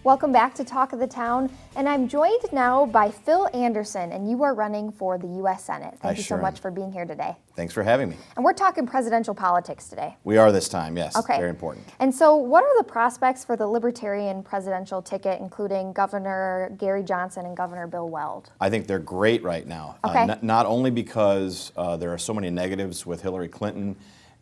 Welcome back to Talk of the Town, and I'm joined now by Phil Anderson, and you are running for the U.S. Senate. Thank you so much for being here today. Thanks for having me. And we're talking presidential politics today. We are this time, yes. Okay. Very important. And so what are the prospects for the Libertarian presidential ticket, including Governor Gary Johnson and Governor Bill Weld? I think they're great right now. Okay. Not only because there are so many negatives with Hillary Clinton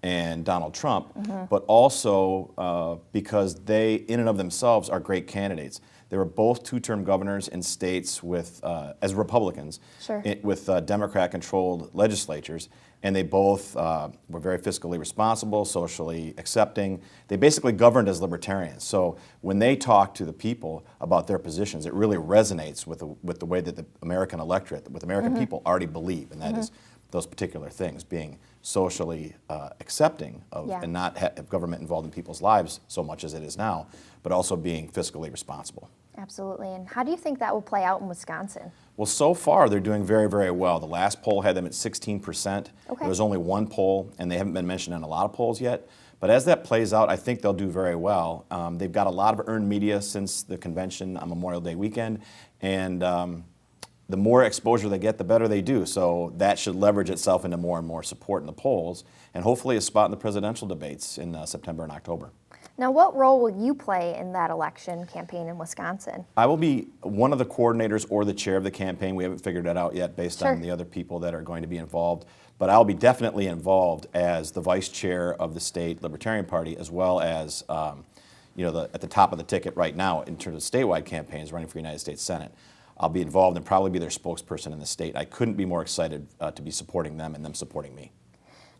and Donald Trump, but also because they, in and of themselves, are great candidates. They were both two-term governors in states with, as Republicans, Sure. With Democrat-controlled legislatures, and they both were very fiscally responsible, socially accepting. They basically governed as libertarians. So when they talk to the people about their positions, it really resonates with the way that the American electorate, with American people already believe, and that is those particular things, being socially accepting of, and not have government involved in people's lives so much as it is now, but also being fiscally responsible. Absolutely. And how do you think that will play out in Wisconsin? Well, so far they're doing very, very well. The last poll had them at 16%. Okay. There was only one poll, and they haven't been mentioned in a lot of polls yet. But as that plays out, I think they'll do very well. They've got a lot of earned media since the convention on Memorial Day weekend, and the more exposure they get, the better they do. So that should leverage itself into more and more support in the polls, and hopefully a spot in the presidential debates in September and October. Now, what role will you play in that election campaign in Wisconsin? I will be one of the coordinators or the chair of the campaign. We haven't figured that out yet based on the other people that are going to be involved. But I'll be definitely involved as the vice chair of the state Libertarian Party, as well as at the top of the ticket right now in terms of statewide campaigns running for United States Senate. I'll be involved and probably be their spokesperson in the state. I couldn't be more excited to be supporting them and them supporting me.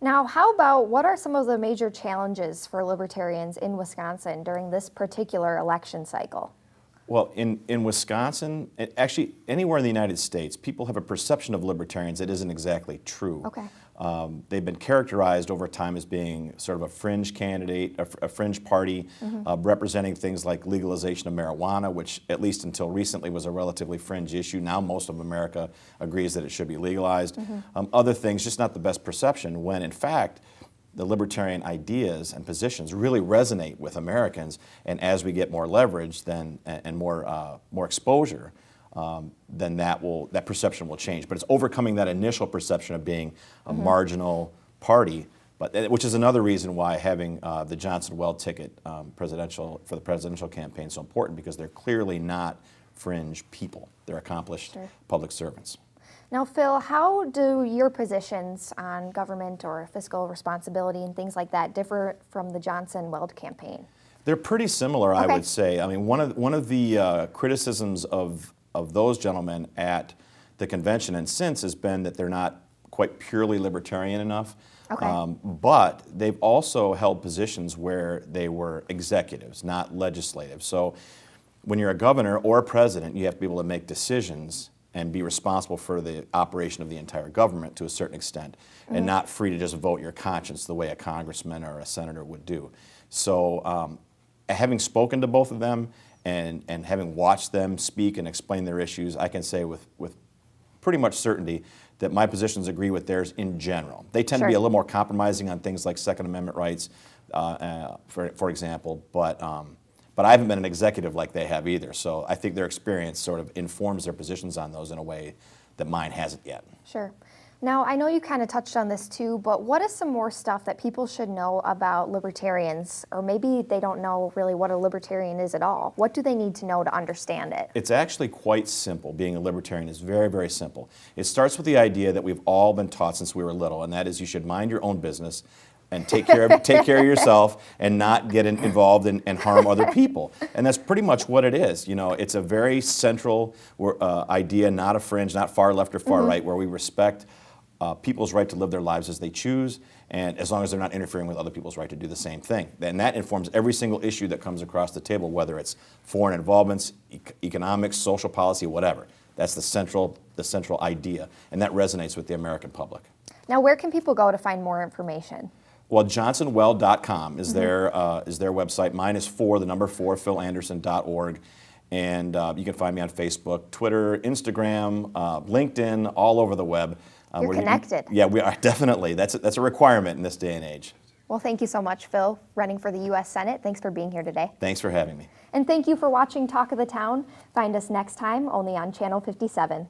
Now, how about what are some of the major challenges for libertarians in Wisconsin during this particular election cycle? Well, in Wisconsin, actually anywhere in the United States, people have a perception of libertarians that isn't exactly true. Okay. They've been characterized over time as being sort of a fringe candidate, a fringe party, representing things like legalization of marijuana, which at least until recently was a relatively fringe issue. Now most of America agrees that it should be legalized. Other things, just not the best perception, when in fact the libertarian ideas and positions really resonate with Americans, and as we get more leverage and more exposure, then that perception will change. But it's overcoming that initial perception of being a marginal party, which is another reason why having the Johnson Weld ticket for the presidential campaign is so important, because they're clearly not fringe people. They're accomplished public servants. Now, Phil, how do your positions on government or fiscal responsibility and things like that differ from the Johnson Weld campaign? They're pretty similar, I would say. I mean, one of the criticisms of those gentlemen at the convention and since has been that they're not quite purely libertarian enough. Okay. But they've also held positions where they were executives, not legislative. So when you're a governor or a president, you have to be able to make decisions and be responsible for the operation of the entire government to a certain extent, and not free to just vote your conscience the way a congressman or a senator would do. So having spoken to both of them and having watched them speak and explain their issues, I can say with pretty much certainty that my positions agree with theirs in general. They tend to be a little more compromising on things like Second Amendment rights, for example, but I haven't been an executive like they have either, so I think their experience sort of informs their positions on those in a way that mine hasn't yet. Sure. Now, I know you kind of touched on this too, but what is some more stuff that people should know about libertarians, or maybe they don't know really what a libertarian is at all? What do they need to know to understand it? It's actually quite simple. Being a libertarian is very, very simple. It starts with the idea that we've all been taught since we were little, and that is you should mind your own business and take care of yourself and not get involved and harm other people. And that's pretty much what it is. You know, it's a very central idea, not a fringe, not far left or far right, where we respect people's right to live their lives as they choose, and as long as they're not interfering with other people's right to do the same thing. And that informs every single issue that comes across the table, whether it's foreign involvements, economics, social policy, whatever. That's the central idea, and that resonates with the American public. Now, where can people go to find more information? Well, johnsonweld.com is their website. Mine is 4, philanderson.org. And you can find me on Facebook, Twitter, Instagram, LinkedIn, all over the web. You're connected. Yeah, we are, definitely. That's a requirement in this day and age. Well, thank you so much, Phil, running for the U.S. Senate. Thanks for being here today. Thanks for having me. And thank you for watching Talk of the Town. Find us next time only on Channel 57.